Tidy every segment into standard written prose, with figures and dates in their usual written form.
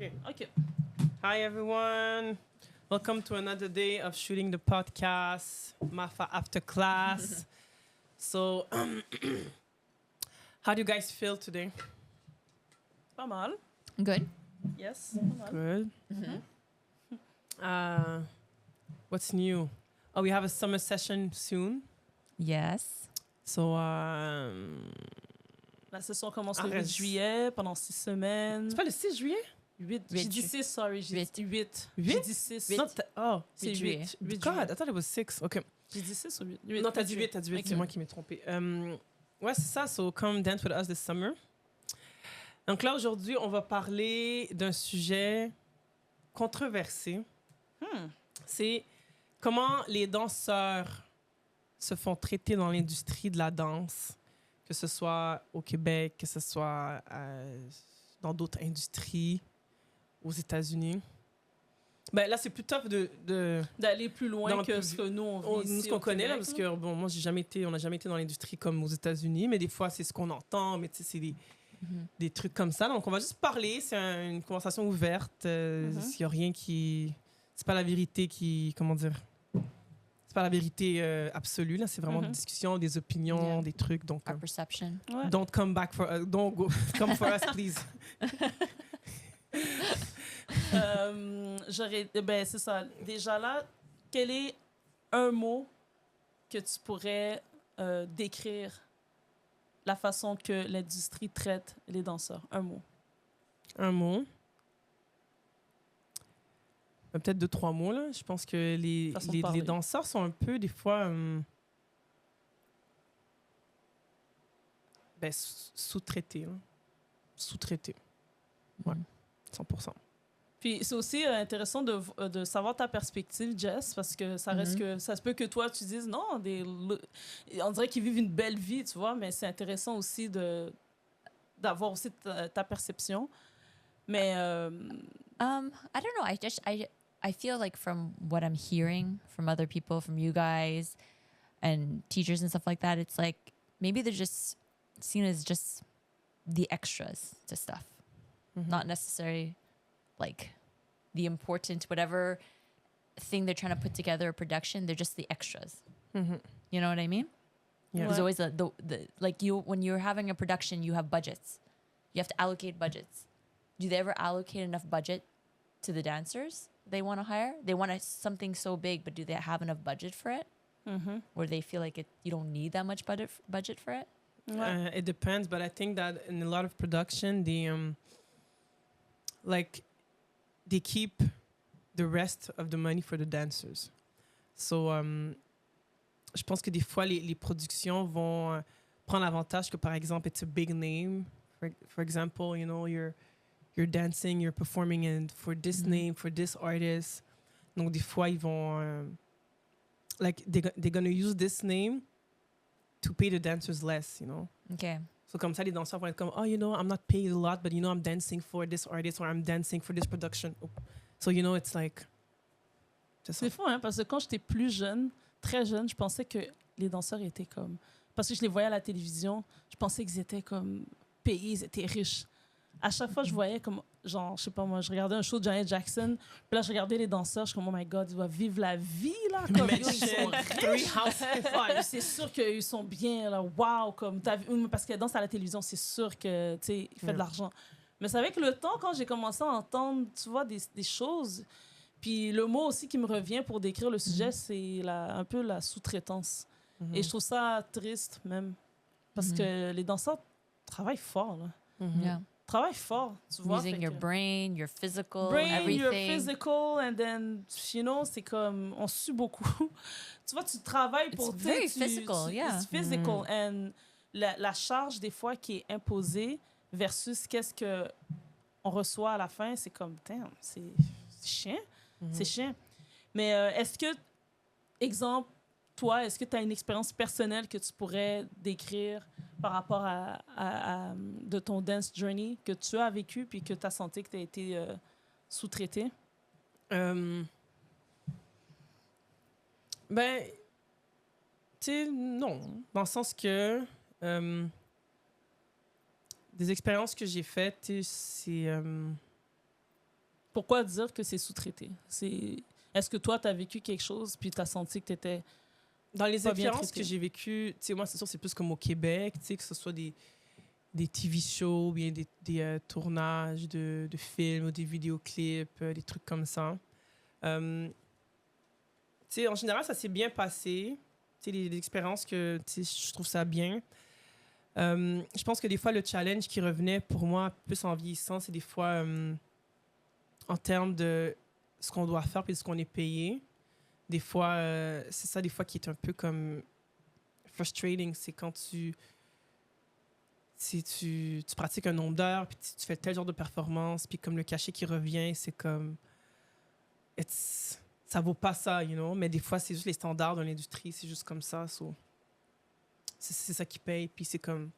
Okay. Okay. Hi, everyone. Welcome to another day of shooting the podcast, Mafa After Class. So, how do you guys feel today? Pas mal. Good. Yes. Pas mal. Good. What's new? Oh, we have a summer session soon. Yes. So, La session commence le Arrête. 8 juillet pendant 6 semaines. c'est pas le 6 juillet? 8. J'ai dit 6, sorry. J'ai dit 8. Huit? J'ai dit 6. Non, oh, C'est 8 juillet. 8. 8 God, I thought it was 6. Okay. J'ai dit 6 ou 8? Non, t'as dit 8, c'est Ok. moi qui m'ai trompé. Ouais, c'est ça. So, come dance with us this summer. Donc là, aujourd'hui, on va parler d'un sujet controversé. C'est comment les danseurs se font traiter dans l'industrie de la danse, que ce soit au Québec, que ce soit dans d'autres industries, aux États-Unis. Ben là, c'est plus tough D'aller plus loin Dans que le ce que nous, on nous, vit ici ce qu'on au connaît, là, Québec, parce que bon, moi, on n'a jamais été dans l'industrie comme aux États-Unis, mais des fois, c'est ce qu'on entend, mais tu sais, c'est des trucs comme ça. Donc, on va juste parler, c'est une conversation ouverte. Il n'y a rien qui... C'est pas la vérité qui... Comment dire? C'est pas la vérité absolue, là. C'est vraiment des discussions, des opinions, Yeah. des trucs. Donc, Our perception. Ouais. don't come back for us. Don't go, come for us, please. Ben, c'est ça. Déjà là, quel est un mot que tu pourrais décrire la façon que l'industrie traite les danseurs? Un mot. Un mot. Peut-être 2-3 mots, là. Je pense que Façon de parler. les danseurs sont un peu, des fois, sous-traités. Hein. Sous-traités. Ouais, 100%. Puis c'est aussi intéressant de savoir ta perspective, Jess, parce que ça reste que ça se peut que toi tu dises non, on dirait qu'ils vivent une belle vie, tu vois, mais c'est intéressant aussi d'avoir aussi ta perception. Mais I don't know. I feel like from what I'm hearing from other people, from you guys and teachers and stuff like that, it's like maybe they're just seen as just the extras to stuff, not necessarily like the important whatever thing they're trying to put together a production. They're just the extras. You know what I mean? Yeah. There's always the like you when you're having a production, you have budgets. You have to allocate budgets. Do they ever allocate enough budget to the dancers they want to hire? They want something so big, but do they have enough budget for it? Where they feel like you don't need that much budget for it? It depends, but I think that in a lot of production, they keep the rest of the money for the dancers. So, je pense que des fois, les productions vont prendre l'avantage que, par exemple, it's a big name. For example, you know, you're dancing, you're performing for this name, for this artist. Donc, des fois, ils vont... they're going to use this name to pay the dancers less, you know? Okay. So, comme ça, les danseurs vont être comme, oh, you know, I'm not paid a lot, but, you know, I'm dancing for this artist or I'm dancing for this production. So, you know, it's like... c'est fou, hein, parce que quand j'étais plus jeune, très jeune, je pensais que les danseurs étaient comme... Parce que je les voyais à la télévision, je pensais qu'ils étaient comme payés, ils étaient riches. À chaque fois, je voyais comme, genre, je sais pas moi, je regardais un show de Janet Jackson, puis là, je regardais les danseurs, je suis comme, oh my God, ils doivent vivre la vie, là, comme yo, ils sont riches. Ouais, c'est sûr qu'ils sont bien, là, wow, comme, parce qu'elle danse à la télévision, c'est sûr que, tu sais, il fait de l'argent. Mais c'est avec le temps, quand j'ai commencé à entendre, tu vois, des choses, puis le mot aussi qui me revient pour décrire le sujet, c'est un peu la sous-traitance. Et je trouve ça triste, même, parce que les danseurs travaillent fort, là. Yeah. Travaille fort, tu vois. Using your brain, your physical, your everything. physical, and then, you know, c'est comme, on sue beaucoup. Tu vois, tu travailles pour... It's very physical, yeah. It's physical, and la charge, des fois, qui est imposée versus qu'est-ce que on reçoit à la fin, c'est comme, damn, c'est chiant. C'est chiant. Mais est-ce que, exemple, toi, est-ce que tu as une expérience personnelle que tu pourrais décrire par rapport à de ton dance journey que tu as vécu puis que tu as senti que tu as été sous-traité? Ben, tu sais, non. Dans le sens que des expériences que j'ai faites, c'est Pourquoi dire que c'est sous-traité? Est-ce que toi, tu as vécu quelque chose puis tu as senti que tu étais Dans les pas bien expériences traité? que j'ai vécues, tu sais, moi, c'est sûr, c'est plus comme au Québec, tu sais, que ce soit des TV shows, ou bien des tournages de films ou des vidéoclips, des trucs comme ça. Tu sais, en général, ça s'est bien passé. Tu sais, les expériences que, tu sais, je trouve ça bien. Je pense que des fois, le challenge qui revenait pour moi, plus en vieillissant, c'est des fois en termes de ce qu'on doit faire puis de ce qu'on est payé. Des fois, c'est ça, des fois, qui est un peu comme frustrating. C'est quand tu pratiques un nombre d'heures, puis tu fais tel genre de performance, puis comme le cachet qui revient, c'est comme... ça vaut pas ça, you know? Mais des fois, c'est juste les standards dans l'industrie, c'est juste comme ça. So, c'est ça qui paye, puis c'est comme...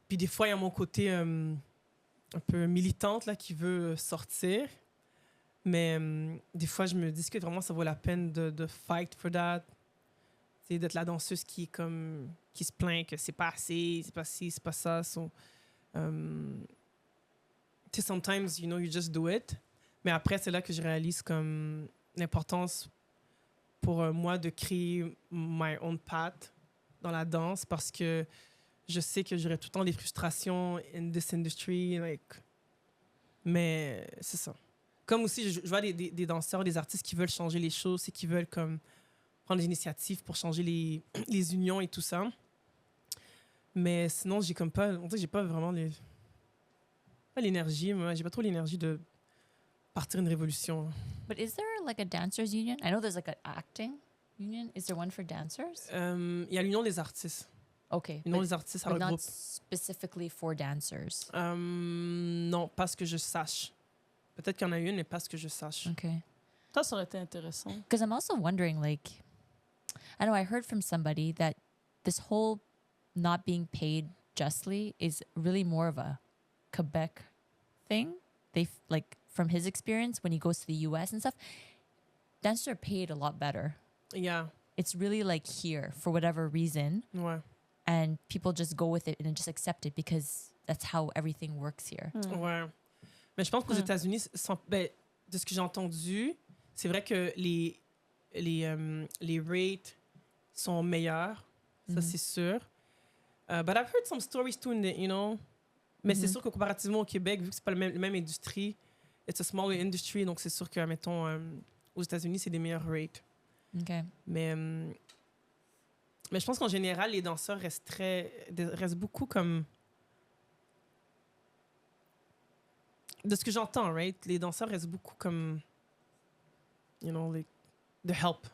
Puis des fois, il y a mon côté un peu militante là, qui veut sortir. Mais des fois, je me dis que vraiment, ça vaut la peine de fight for that. C'est d'être la danseuse qui se plaint que c'est pas assez, c'est pas ci, c'est pas ça. So, tu sais, sometimes, you know, you just do it. Mais après, c'est là que je réalise comme l'importance pour moi de créer my own path dans la danse parce que je sais que j'aurai tout le temps des frustrations in this industry. Like. Mais c'est ça. Comme aussi, je vois des danseurs, des artistes qui veulent changer les choses et qui veulent comme prendre des initiatives pour changer les unions et tout ça. Mais sinon, j'ai comme pas... On dirait que j'ai pas vraiment pas l'énergie. Moi, j'ai pas trop l'énergie de partir une révolution. But is there like a dancers union? I know there's like an acting union. Is there one for dancers? Il y a l'union des artistes. Okay. L'union des artistes, ça but not regroupe. specifically for dancers. Non, pas ce que je sache. Peut-être qu'il y en a une, mais pas ce que je sache. Okay. Ça aurait été intéressant. Because I'm also wondering, like, I know I heard from somebody that this whole not being paid justly is really more of a Quebec thing. Like, from his experience, when he goes to the US and stuff, dancers are paid a lot better. Yeah. It's really like here for whatever reason. Ouais. And people just go with it and just accept it because that's how everything works here. Ouais. Mais je pense qu'aux États-Unis, de ce que j'ai entendu, c'est vrai que les rates sont meilleurs. Ça, c'est sûr. But I've heard some stories too, you know. Mais c'est sûr que comparativement au Québec, vu que c'est pas la même industrie, it's a smaller industry, donc c'est sûr que, mettons, aux États-Unis, c'est des meilleurs rates. Okay. Mais je pense qu'en général, les danseurs restent beaucoup comme... De ce que j'entends, right? Les danseurs restent beaucoup comme... You know, like, the help.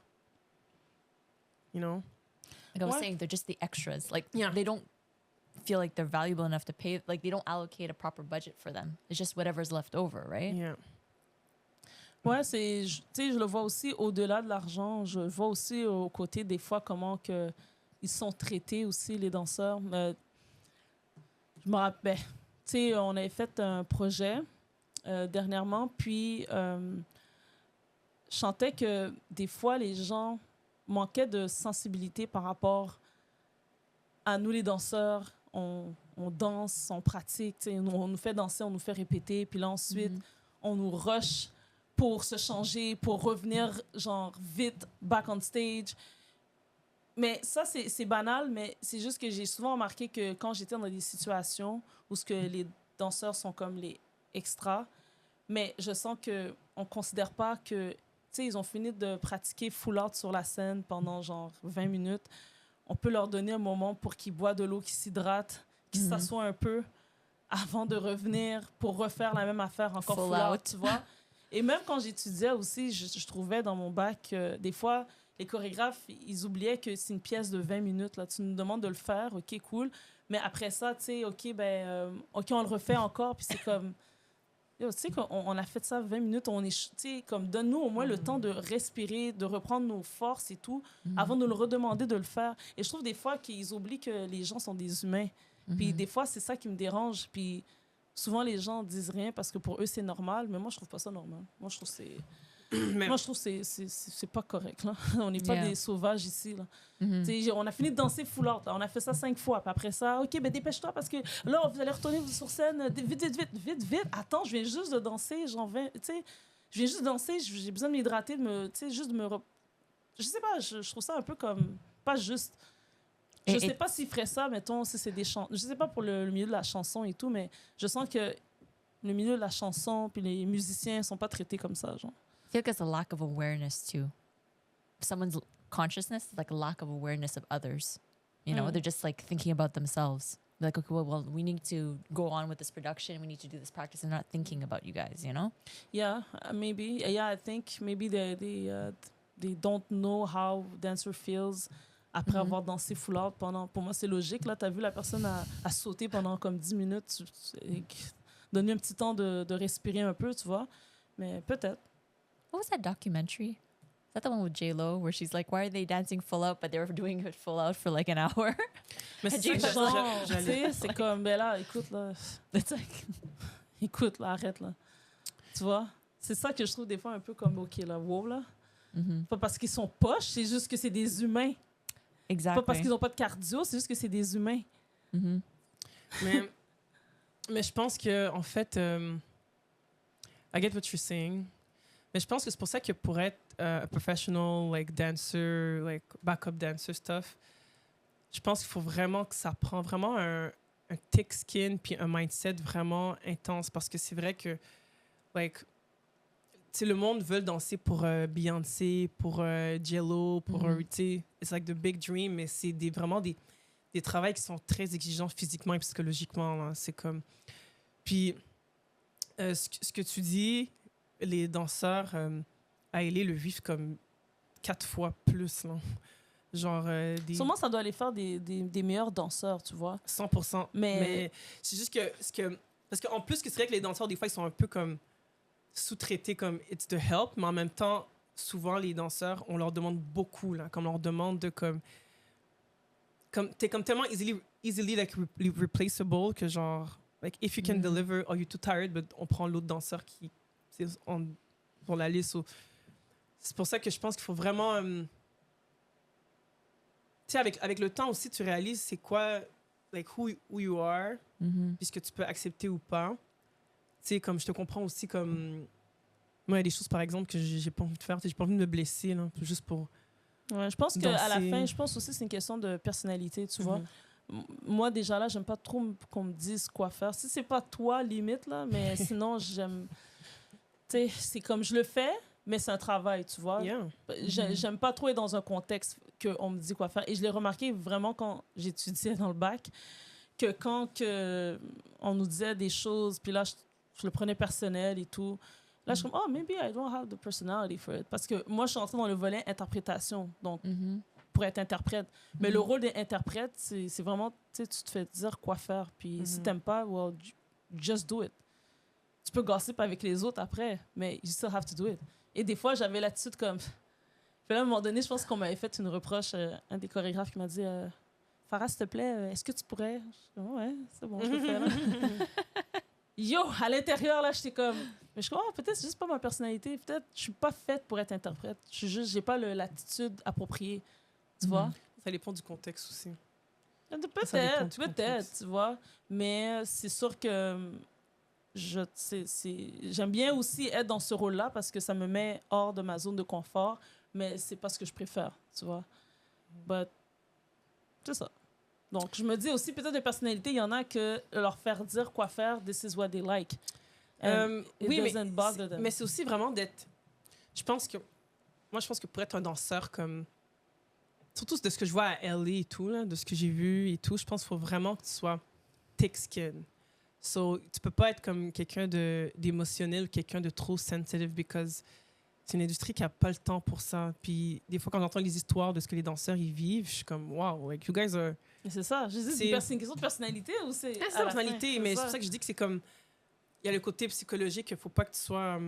You know? Like I was What? saying, they're just the extras. Like, Yeah. they don't feel like they're valuable enough to pay. Like, they don't allocate a proper budget for them. It's just whatever's left over, right? Yeah. Ouais, tu sais, je le vois aussi au-delà de l'argent. Je vois aussi au côté des fois comment que ils sont traités aussi, les danseurs. Je me rappelle, tu sais, on avait fait un projet dernièrement, puis je sentais que des fois, les gens manquaient de sensibilité par rapport à nous, les danseurs. On danse, on pratique, tu sais, on nous fait danser, on nous fait répéter, puis là, ensuite, on nous rush pour se changer, pour revenir, genre, vite, back on stage. Mais ça, c'est banal, mais c'est juste que j'ai souvent remarqué que quand j'étais dans des situations où ce que les danseurs sont comme les extras, mais je sens qu'on ne considère pas que, tu sais, ils ont fini de pratiquer full out sur la scène pendant, genre, 20 minutes. On peut leur donner un moment pour qu'ils boivent de l'eau, qu'ils s'hydratent, qu'ils s'assoient un peu avant de revenir pour refaire la même affaire encore full out, tu vois. Et même quand j'étudiais aussi, je trouvais dans mon bac, des fois, les chorégraphes, ils oubliaient que c'est une pièce de 20 minutes. Là. Tu nous demandes de le faire, OK, cool. Mais après ça, tu sais, OK, OK, on le refait encore. Puis c'est comme, tu sais, on a fait ça 20 minutes. On est, tu sais, comme, donne-nous au moins le temps de respirer, de reprendre nos forces et tout, avant de nous le redemander de le faire. Et je trouve des fois qu'ils oublient que les gens sont des humains. Puis des fois, c'est ça qui me dérange. Puis souvent, les gens disent rien parce que pour eux, c'est normal. Mais moi, je trouve pas ça normal. Moi, je trouve que c'est... Mais- Moi, je trouve que c'est pas correct. Là. On n'est pas Yeah. des sauvages ici. Là. Mhm. Tu sais, on a fini de danser full out. Là. On a fait ça 5 fois. Puis après ça, OK, ben dépêche-toi parce que là, vous allez retourner sur scène. Vite. Attends, je viens juste de danser. Tu sais, je viens juste de danser. J'ai besoin de m'hydrater, tu sais, juste de me... Je sais pas, je trouve ça un peu comme... Pas juste... Je sais pas s'ils feraient ça, mettons, si c'est des chansons... Je sais pas pour le milieu de la chanson et tout, mais je sens que le milieu de la chanson puis les musiciens sont pas traités comme ça, genre. I feel like it's a lack of awareness too. Someone's consciousness, like a lack of awareness of others. You know, they're just like thinking about themselves. They're like, okay, well, we need to go on with this production. We need to do this practice. And not thinking about you guys, you know? Yeah, maybe. Yeah, I think maybe they don't know how dancer feels après avoir dansé full out pendant... Pour moi, c'est logique. Là, tu as vu la personne a sauté pendant comme 10 minutes. Donne-lui un petit temps de respirer un peu, tu vois. Mais peut-être. What was that documentary? Is that the one with J-Lo where she's like, why are they dancing full out, but they were doing it full out for like an hour? Mais c'est ça que Genre, tu j'allais... sais, c'est comme, ben là, écoute, là. It's like, écoute, là, arrête, là. Tu vois? C'est ça que je trouve des fois un peu comme, OK, là, wow, là. Pas parce qu'ils sont poches, c'est juste que c'est des humains. Exactly. Pas parce qu'ils n'ont pas de cardio, c'est juste que c'est des humains. Mais je pense que, en fait, I get what you're saying. Mais je pense que c'est pour ça que pour être a professional, like dancer, like backup dancer stuff, je pense qu'il faut vraiment que ça prend vraiment un thick skin puis un mindset vraiment intense parce que c'est vrai que, like, tu sais, le monde veut danser pour Beyoncé, pour J-Lo, pour, tu sais, it's like the big dream, mais c'est vraiment des travails qui sont très exigeants physiquement et psychologiquement. Là. C'est comme... Puis, ce que tu dis, les danseurs à LA le vivent comme 4 fois plus. Là. Genre des... Sûrement, ça doit aller faire des meilleurs danseurs, tu vois. 100%. Mais c'est juste que... Parce qu'en plus, que c'est vrai que les danseurs, des fois, ils sont un peu comme sous-traités comme « it's the help », mais en même temps, souvent, les danseurs, on leur demande beaucoup, là, comme on leur demande de comme t'es comme tellement easily like replaceable que genre like if you can deliver or you're too tired but on prend l'autre danseur qui c'est sur la liste. C'est pour ça que je pense qu'il faut vraiment tu sais avec le temps aussi tu réalises c'est quoi like who you are puis ce que tu peux accepter ou pas. Tu sais comme je te comprends aussi comme moi il y a des choses par exemple que j'ai pas envie de faire, j'ai pas envie de me blesser là juste pour... Ouais, je pense qu'à la fin, je pense aussi que c'est une question de personnalité, tu vois. Moi, déjà là, j'aime pas trop qu'on me dise quoi faire. Si c'est pas toi, limite, là, mais sinon, j'aime... Tu sais, c'est comme je le fais, mais c'est un travail, tu vois. Yeah. J'aime pas trop être dans un contexte qu'on me dit quoi faire. Et je l'ai remarqué vraiment quand j'étudiais dans le bac, que quand on nous disait des choses, puis là, je le prenais personnel et tout. Là, je suis comme, oh, maybe I don't have the personality for it. Parce que moi, je suis entrée dans le volet interprétation, donc pour être interprète. Mais le rôle d'interprète, c'est vraiment, tu sais, tu te fais dire quoi faire. Puis si t'aimes pas, well, just do it. Tu peux gossip avec les autres après, mais you still have to do it. Et des fois, j'avais l'attitude comme... Puis là, à un moment donné, je pense qu'on m'avait fait une reproche, un des chorégraphes qui m'a dit, Farah, s'il te plaît, est-ce que tu pourrais... Je dis, ouais, c'est bon, je le fais. Là. Yo, à l'intérieur, là, j'étais comme... Mais je crois, peut-être c'est juste pas ma personnalité. Peut-être je suis pas faite pour être interprète. J'ai pas l'attitude appropriée. Tu vois? Ça dépend du contexte aussi. Peut-être, tu vois. Mais c'est sûr que j'aime bien aussi être dans ce rôle-là parce que ça me met hors de ma zone de confort. Mais c'est pas ce que je préfère, tu vois. But, c'est ça. Donc, je me dis aussi, peut-être de personnalité, il y en a que leur faire dire quoi faire, this is what they like. Oui, mais c'est aussi vraiment d'être... Je pense que pour être un danseur comme... Surtout de ce que je vois à LA et tout, là, de ce que j'ai vu et tout, je pense qu'il faut vraiment que tu sois thick skin. So, tu peux pas être comme quelqu'un d'émotionnel ou quelqu'un de trop sensitive because c'est une industrie qui a pas le temps pour ça. Puis des fois, quand j'entends les histoires de ce que les danseurs ils vivent, je suis comme, wow, like, you guys are... C'est ça. Je dis, c'est une question de personnalité ou c'est... C'est une personnalité, mais c'est pour ça que je dis que c'est comme... Il y a le côté psychologique, il ne faut pas que tu sois...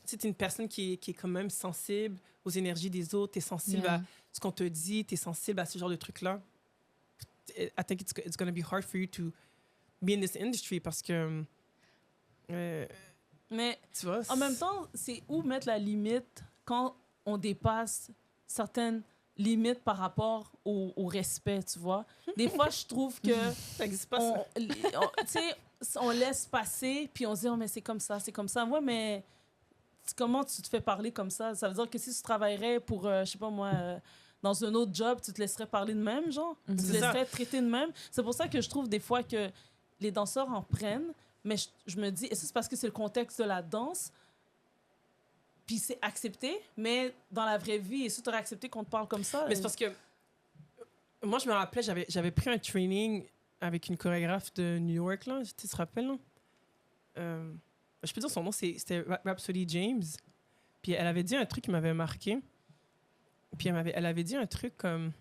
tu es une personne qui est quand même sensible aux énergies des autres, tu es sensible à ce qu'on te dit, tu es sensible à ce genre de trucs-là. I think it's going to be hard for you to be in this industry parce que... Mais Tu vois? en même temps, c'est où mettre la limite quand on dépasse certaines limites par rapport au respect, tu vois. Des fois, je trouve que ça n'existe pas, ça. tu sais, on laisse passer, puis on se dit, oh, mais c'est comme ça, c'est comme ça. Ouais, mais comment tu te fais parler comme ça? Ça veut dire que si tu travaillerais pour, je sais pas moi, dans un autre job, tu te laisserais parler de même, genre? Tu te C'est ça. laisserais traiter de même? C'est pour ça que je trouve des fois que les danseurs en prennent, mais je me dis, et ça, c'est parce que c'est le contexte de la danse, puis c'est accepté, mais dans la vraie vie, est-ce que tu aurais accepté qu'on te parle comme ça? Mais c'est parce que moi, je me rappelais, j'avais pris un training avec une chorégraphe de New York, là. Tu te rappelles, là? Je peux dire son nom, c'était Rhapsody James. Puis elle avait dit un truc qui m'avait marqué. Puis elle avait dit un truc comme...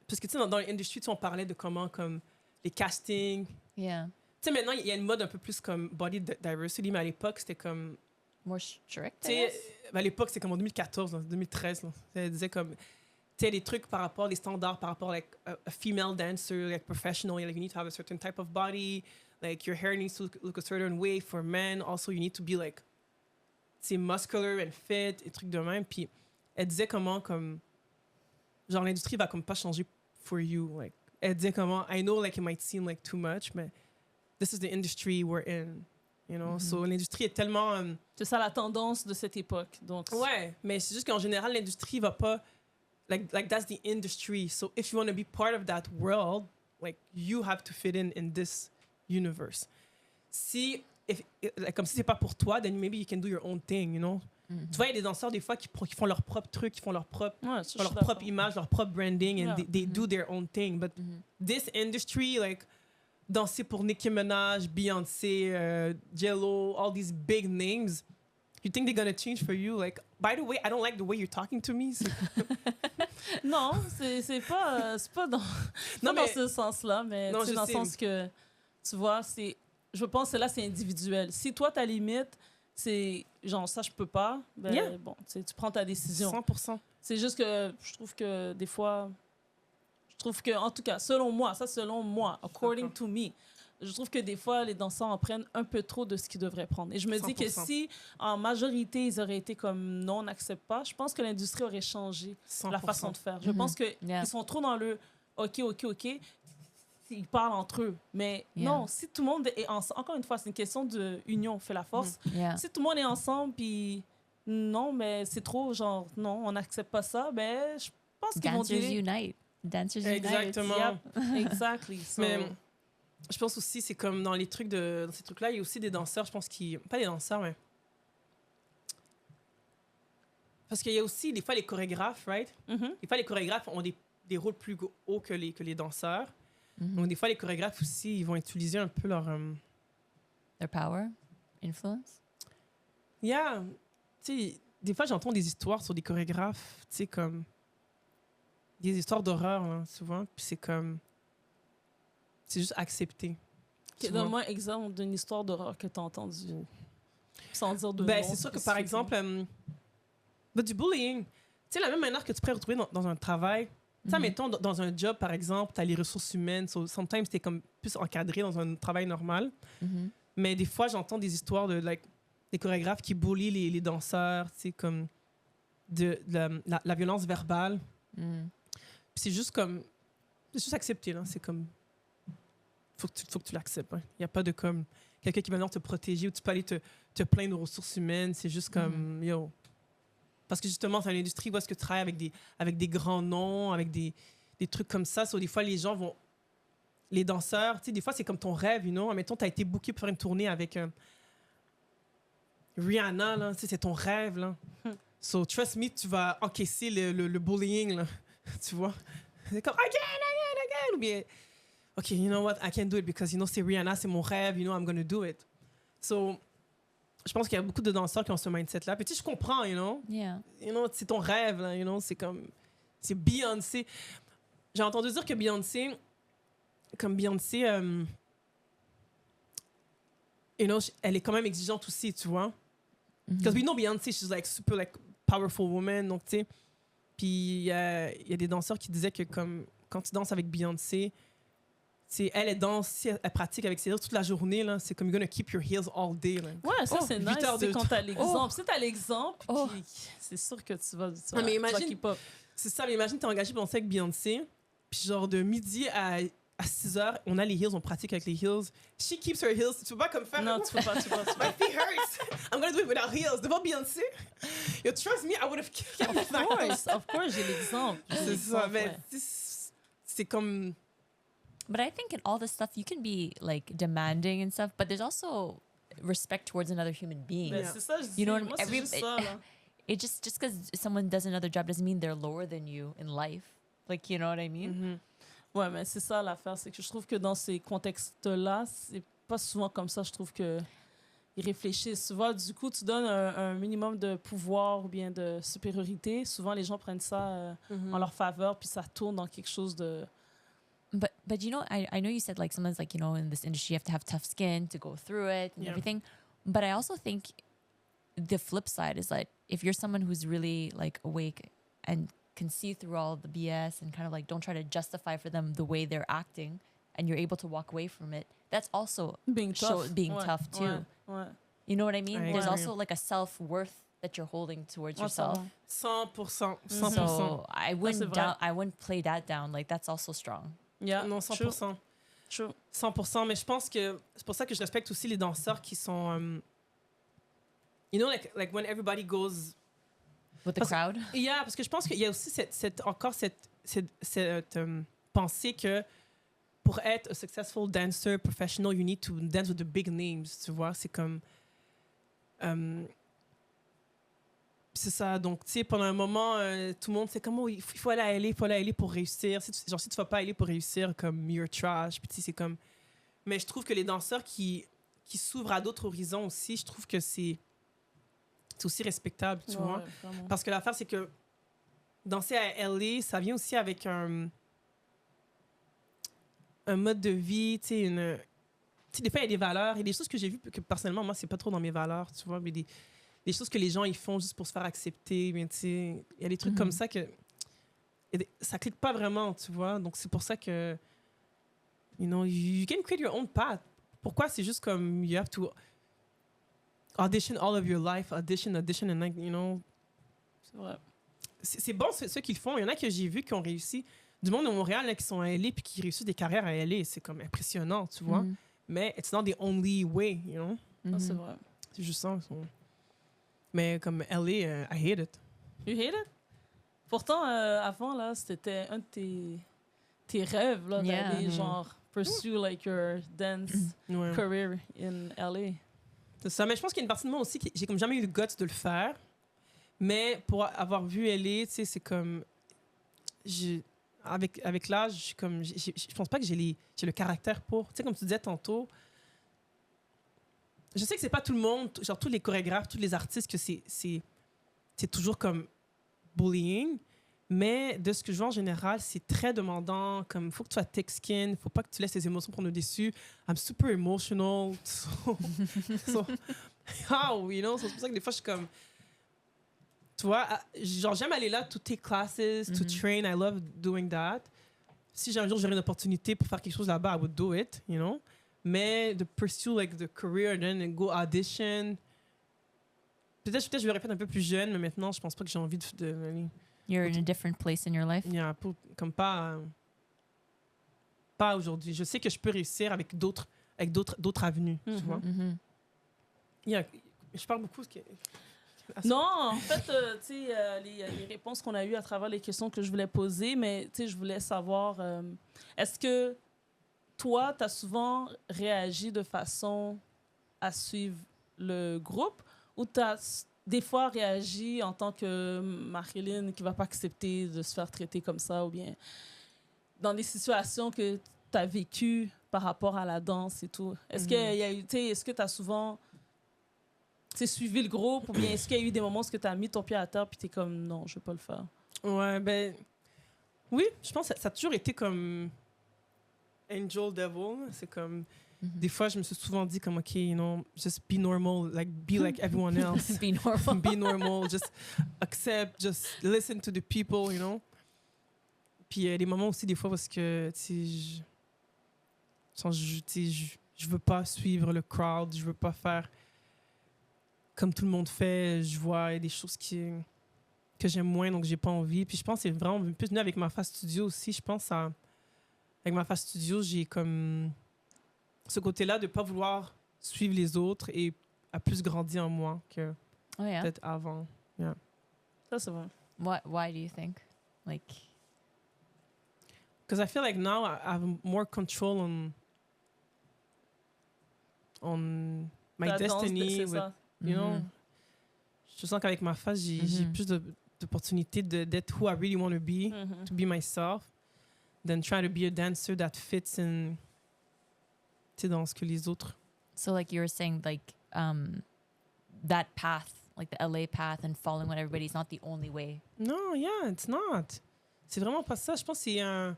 Parce que, tu sais, dans l'industrie, on parlait de comment, comme, les castings... Yeah. Tu sais, maintenant, il y a une mode un peu plus comme body diversity, mais à l'époque, c'était comme... More strict, Tu I sais, guess? à l'époque, c'était comme en 2014, là, 2013. Là. Elle disait comme... Tu sais, les trucs par rapport, les standards par rapport, like, a female dancer, like, professional, like, you need to have a certain type of body, like, your hair needs to look a certain way. For men, also, you need to be, like, tu sais, muscular and fit, et trucs de même. Puis elle disait comment, comme... Genre, l'industrie va comme pas changer for you, like... Elle disait comment... I know, like, it might seem, like, too much, but this is the industry we're in, you know? So, l'industrie est tellement... C'est ça la tendance de cette époque. Donc, ouais, mais c'est juste qu'en général, l'industrie va pas... Like that's the industry. So if you want to be part of that world, like, you have to fit in this universe. Comme si c'est pas pour toi, then maybe you can do your own thing, you know? Tu vois, il y a des danseurs, des fois, qui font leur propre truc, qui font leur propre... ouais, ça, je leur suis propre d'accord. image, leur propre branding, and Yeah. they do their own thing. But this industry, like, danser pour Nicki Minaj, Beyoncé, J.Lo, all these big names, you think they're gonna change for you? Like, by the way, I don't like the way you're talking to me. Non, c'est pas dans, Non, pas dans mais- ce sens-là, mais Non, tu sais, je dans le sais. sens que, tu vois, je pense que là, c'est individuel. Si toi, ta limite, c'est genre, ça, je peux pas, ben, Yeah. bon, tu prends ta décision. 100%. C'est juste que je trouve que des fois, en tout cas, selon moi, according D'accord. to me, je trouve que des fois, les danseurs en prennent un peu trop de ce qu'ils devraient prendre. Et je me dis que 100%. si, en majorité, ils auraient été comme non, on n'accepte pas, je pense que l'industrie aurait changé 100%. la façon de faire. Je pense qu'ils Yeah. sont trop dans le OK. Ils parlent entre eux. Mais Yeah. non, si tout le monde est ensemble, encore une fois, c'est une question de union fait la force. Yeah. Si tout le monde est ensemble, puis non, mais c'est trop, genre, non, on n'accepte pas ça, ben, je pense qu'ils vont Dancers dire. unite. Dancers unite. Exactement. Yep, exactly. So, Mais je pense aussi, c'est comme dans ces trucs-là, il y a aussi des danseurs, je pense, pas des danseurs, mais... Parce qu'il y a aussi, des fois, les chorégraphes, right? mhm. Des fois, les chorégraphes ont des rôles plus hauts que les danseurs. Mhm. Donc, des fois, les chorégraphes aussi, ils vont utiliser un peu leur... Their power, influence. Yeah. Tu sais, des fois, j'entends des histoires sur des chorégraphes, tu sais, comme... Des histoires d'horreur, là, souvent. Puis c'est comme... C'est juste accepté. Ok, tu vois. donne-moi un exemple d'une histoire d'horreur que tu as entendue. Sans dire de Ben, nom c'est sûr que, spécifique. par exemple, du bullying. Tu sais, la même manière que tu pourrais retrouver dans un travail. Tu sais, mettons, dans un job, par exemple, tu as les ressources humaines. So, sometimes, tu es comme plus encadré dans un travail normal. Mhm. Mais des fois, j'entends des histoires de des chorégraphes qui bullient les danseurs, tu sais, comme de la violence verbale. Mm. Puis c'est juste comme... C'est juste accepté, là. C'est comme... Faut que tu l'acceptes. Il n'y a pas de comme... Quelqu'un qui va venir te protéger ou tu peux aller te plaindre aux ressources humaines. C'est juste comme... Yo. Parce que justement, c'est une industrie où est-ce que tu travailles avec des grands noms, avec des trucs comme ça. So, des fois, les gens vont... Les danseurs, tu sais, des fois, c'est comme ton rêve, you know. Mettons, tu as été booké pour faire une tournée avec Rihanna, là. Tu sais, c'est ton rêve, là. So, trust me, tu vas encaisser le bullying, là. Tu vois? C'est comme, again. Ou bien, OK, you know what? I can't do it because, you know, c'est Rihanna, c'est mon rêve, you know, I'm gonna do it. So, je pense qu'il y a beaucoup de danseurs qui ont ce mindset-là. Puis, tu sais, je comprends, you know. Yeah. You know, c'est ton rêve, là, you know. C'est comme... C'est Beyoncé. J'ai entendu dire que Beyoncé... Comme Beyoncé... you know, elle est quand même exigeante aussi, tu vois. Because we know Beyoncé, she's like super like powerful woman, donc tu sais. Puis il y a des danseurs qui disaient que comme quand tu danses avec Beyoncé, tu elle danse, si elle pratique avec ses heels toute la journée, là, c'est comme you're gonna keep your heels all day. Là. Ouais, ça, c'est 8 nice. heures C'est de- quand t'as l'exemple. Si t'as l'exemple, puis c'est sûr que tu vas mais tu imagine- vas keep up. C'est ça, mais imagine, t'es engagé pour danser avec Beyoncé, puis genre de midi à 6 heures, on a les heels, on pratique avec les heels. She keeps her heels. Tu peux pas comme faire. Non, tu peux pas. My feet hurts. I'm gonna do it without heels. Devant Beyoncé, yo, trust me, I would have kept Of course, j'ai l'exemple. J'ai C'est l'exemple, ça, mais ouais. c'est comme. But I think in all this stuff, you can be like demanding and stuff, but there's also respect towards another human being. Ben, Yeah. c'est ça, je dis. You know what I Moi, mean? c'est juste ça, là. It just because someone does another job doesn't mean they're lower than you in life. Like, you know what I mean? Mhm. Ouais, mais c'est ça l'affaire, c'est que je trouve que dans ces contextes-là, c'est pas souvent comme ça. Je trouve que ils réfléchissent. Souvent, du coup, tu donnes un minimum de pouvoir ou bien de supériorité. Souvent, les gens prennent ça en leur faveur, puis ça tourne dans quelque chose de. But you know, I know you said like sometimes like, you know, in this industry you have to have tough skin to go through it and Yeah. everything. But I also think the flip side is like if you're someone who's really like awake and can see through all the BS and kind of like don't try to justify for them the way they're acting and you're able to walk away from it, that's also Being tough. being Ouais, tough too. ouais, ouais. You know what I mean? I There's agree. also like a self-worth that you're holding towards Ouais, ça yourself. va. 100%. Mhm. 100%. So I c'est wouldn't vrai. I wouldn't play that down. Like that's also strong. Yeah, Non, true, 100%. true. 100%, mais je pense que c'est pour ça que je respecte aussi les danseurs qui sont. You know, like when everybody goes. With the Parce- crowd. Yeah, parce que je pense qu'il y a aussi encore cette pensée que pour être a successful dancer, professional, you need to dance with the big names, tu vois. C'est comme. C'est ça. Donc, tu sais, pendant un moment, tout le monde, c'est comme, oh, il faut aller à LA, il faut aller à LA pour réussir. Si tu vas pas aller pour réussir, comme, you're trash. Puis, tu sais, c'est comme. Mais je trouve que les danseurs qui s'ouvrent à d'autres horizons aussi, je trouve que c'est aussi respectable, tu Ouais, vois. vraiment. Parce que l'affaire, c'est que danser à LA, ça vient aussi avec un mode de vie, tu sais, une. Tu sais, des fois, il y a des valeurs. Il y a des choses que j'ai vues que personnellement, moi, c'est pas trop dans mes valeurs, tu vois. Mais des choses que les gens, ils font juste pour se faire accepter. Mais tu sais, il y a des trucs comme ça que. Ça clique pas vraiment, tu vois. Donc, c'est pour ça que. You know, you can create your own path. Pourquoi c'est juste comme. You have to audition all of your life, audition, and like, you know. C'est vrai. C'est bon, ceux qui le font. Il y en a que j'ai vu qui ont réussi. Du monde de Montréal là, qui sont à LA puis qui réussissent des carrières à LA. C'est comme impressionnant, tu vois. Mhm. Mais it's not the only way, you know. Ah, c'est Mhm. vrai. C'est juste ça. Mais comme LA, I hate it. You hate it? Pourtant, avant, là, c'était un de tes rêves, là, Yeah. d'aller, Mhm. genre, pursue, like, your dance Ouais. career in LA. C'est ça. Mais je pense qu'il y a une partie de moi aussi qui j'ai comme jamais eu le guts de le faire. Mais pour avoir vu LA, tu sais, c'est comme. Avec l'âge, je suis comme. Je pense pas que j'ai le caractère pour. Tu sais, comme tu disais tantôt. Je sais que c'est pas tout le monde, genre tous les chorégraphes, tous les artistes, que c'est toujours comme bullying. Mais de ce que je vois en général, c'est très demandant. Comme, il faut que tu sois thick skin, faut pas que tu laisses tes émotions prendre le dessus. I'm super emotional. So, how, you know? C'est pour ça que des fois, je suis comme. Tu vois, genre, j'aime aller là, to take classes, to train. I love doing that. Si un jour j'aurais une opportunité pour faire quelque chose là-bas, I would do it, you know? Mais de pursue, like, the career, then go audition. Peut-être je l'aurais fait un peu plus jeune, mais maintenant, je pense pas que j'ai envie de You're in a different place in your life. yeah, comme pas aujourd'hui. Je sais que je peux réussir avec d'autres avenues, tu vois. Mhm. Yeah, je parle beaucoup. Non, en fait, tu sais, les réponses qu'on a eues à travers les questions que je voulais poser, mais tu sais, je voulais savoir, est-ce que toi, tu as souvent réagi de façon à suivre le groupe ou tu as des fois réagi en tant que Marilyn qui va pas accepter de se faire traiter comme ça ou bien dans des situations que tu as vécues par rapport à la danse et tout? Est-ce qu'il y a eu, tu sais, est-ce que tu as souvent suivi le groupe ou bien est-ce qu'il y a eu des moments où tu as mis ton pied à terre puis tu es comme non, je vais pas le faire? Ouais, ben. Oui, je pense que ça a toujours été comme. Angel Devil. C'est comme. Des fois, je me suis souvent dit, comme, OK, you know, just be normal, like, be like everyone else. Be normal. Be normal, just accept, just listen to the people, you know. Puis il y a des moments aussi, des fois, parce que, tu sais, Je veux pas suivre le crowd, je veux pas faire comme tout le monde fait. Je vois des choses que j'aime moins, donc j'ai pas envie. Puis je pense que c'est vraiment plus venu avec ma phase studio aussi. Je pense avec ma phase studio, j'ai comme ce côté-là de pas vouloir suivre les autres et a plus grandi en moi que Oh yeah. peut-être avant. Yeah. Ça, c'est vrai. Why do you think? Like, Because I feel like now I have more control on my Ta danse, destiny. c'est With, ça. you know, Mhm. je sens qu'avec ma phase, j'ai Mhm. plus d'opportunités d'être who I really want to be, Mhm. to be myself, than try to be a dancer that fits in, tu sais, dans ce que les autres. So like you were saying, like that path, like the LA path, and following what everybody's not the only way. Non, yeah, it's not. C'est vraiment pas ça. Je pense que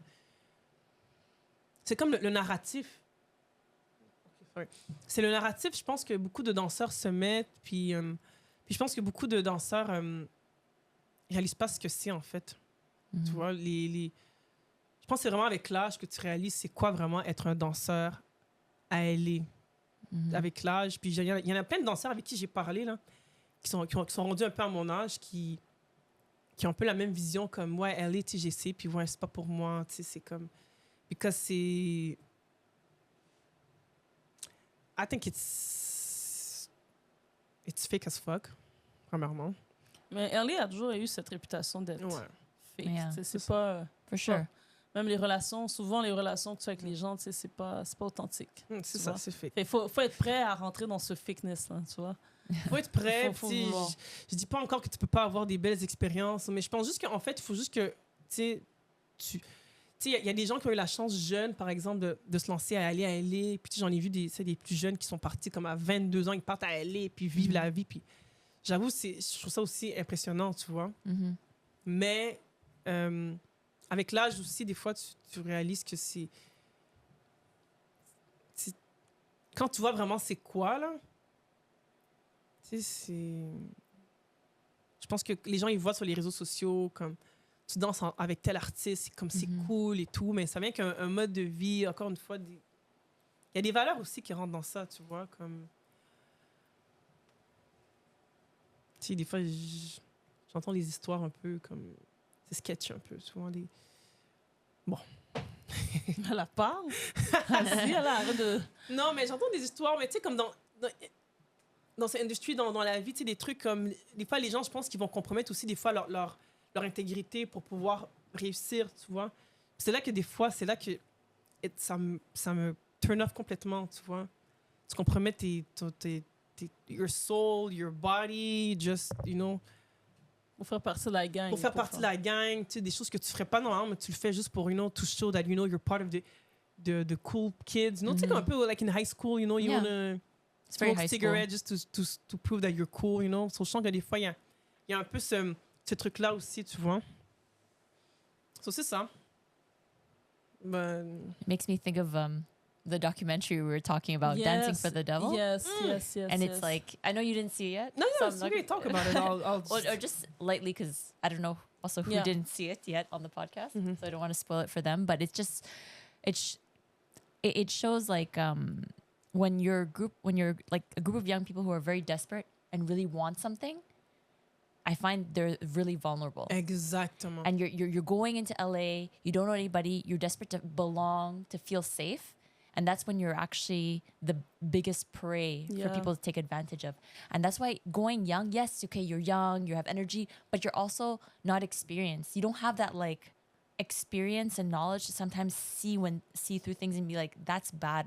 c'est comme le narratif. Okay, sorry. C'est le narratif, je pense que beaucoup de danseurs se mettent, puis je pense que beaucoup de danseurs réalisent pas ce que c'est, en fait. Mhm. Tu vois, je pense que c'est vraiment avec l'âge que tu réalises c'est quoi vraiment être un danseur à LA. Mhm. Avec l'âge. Puis il y en a plein de danseurs avec qui j'ai parlé, là, qui sont rendus un peu à mon âge, qui ont un peu la même vision comme moi, LA, tu sais, j'essaie, puis ouais, c'est pas pour moi, tu sais, c'est comme. Because c'est. I think it's fake as fuck, premièrement. Mais LA a toujours eu cette réputation d'être Ouais. fake. Yeah. Tu sais, c'est pas... For sure. Même les relations, souvent les relations que tu as avec les gens, tu sais, c'est pas authentique. C'est Tu ça, vois. c'est fake. Il faut être prêt à rentrer dans ce fakeness-là, tu vois. Faut être prêt. Faut tu sais, vouloir. je dis pas encore que tu peux pas avoir des belles expériences, mais je pense juste qu'en fait, il faut juste que, tu sais, il y a des gens qui ont eu la chance jeunes, par exemple, de se lancer à aller à LA. Puis tu sais, j'en ai vu des plus jeunes qui sont partis comme à 22 ans, ils partent à LA, puis vivent la vie. Puis j'avoue, je trouve ça aussi impressionnant, tu vois. Mhm. Mais avec l'âge aussi, des fois, tu réalises que c'est... Quand tu vois vraiment c'est quoi, là, tu sais, c'est... Je pense que les gens, ils voient sur les réseaux sociaux comme tu danses avec tel artiste, c'est comme c'est cool et tout, mais ça vient qu'un mode de vie, encore une fois, il y a des valeurs aussi qui rentrent dans ça, tu vois, comme... Tu sais, des fois, j'entends des histoires un peu comme... C'est sketch un peu, souvent des... Bon. Elle la parle. Vas-y, elle arrête de... Non, mais j'entends des histoires, mais tu sais, comme dans cette industrie, dans la vie, tu sais, des trucs comme... Des fois, les gens, je pense qu'ils vont compromettre aussi, des fois, leur intégrité pour pouvoir réussir, tu vois. Puis c'est là que, des fois, c'est là que ça me turn off complètement, tu vois. Tu compromets your soul, your body, just, you know... Pour faire partie de la gang. Pour faire partie de la gang, tu sais, des choses que tu ferais pas normalement, mais tu le fais juste pour, you know, to show that, you know, you're part of the cool kids. You know, tu sais, comme un peu like in high school, you know, you wanna It's very smoke high a school. cigarette just to prove that you're cool, you know. So, je sens que des fois, il y a un peu ce truc-là aussi, tu vois. So, c'est ça. Ben, It makes me think of the documentary we were talking about, Dancing for the Devil. Yes, yes. And it's like, I know you didn't see it yet. no, so yeah, I'm it's not okay, gonna- talk about it. I'll or just lightly, because I don't know also who Yeah. didn't see it yet on the podcast, Mhm. so I don't want to spoil it for them. But it's just, it shows like when you're like a group of young people who are very desperate and really want something, I find they're really vulnerable. Exactement. And you're going into LA, you don't know anybody, you're desperate to belong, to feel safe. And that's when you're actually the biggest prey for Yeah. people to take advantage of. And that's why going young, yes, okay, you're young, you have energy, but you're also not experienced. You don't have that like experience and knowledge to sometimes see through things and be like, that's bad.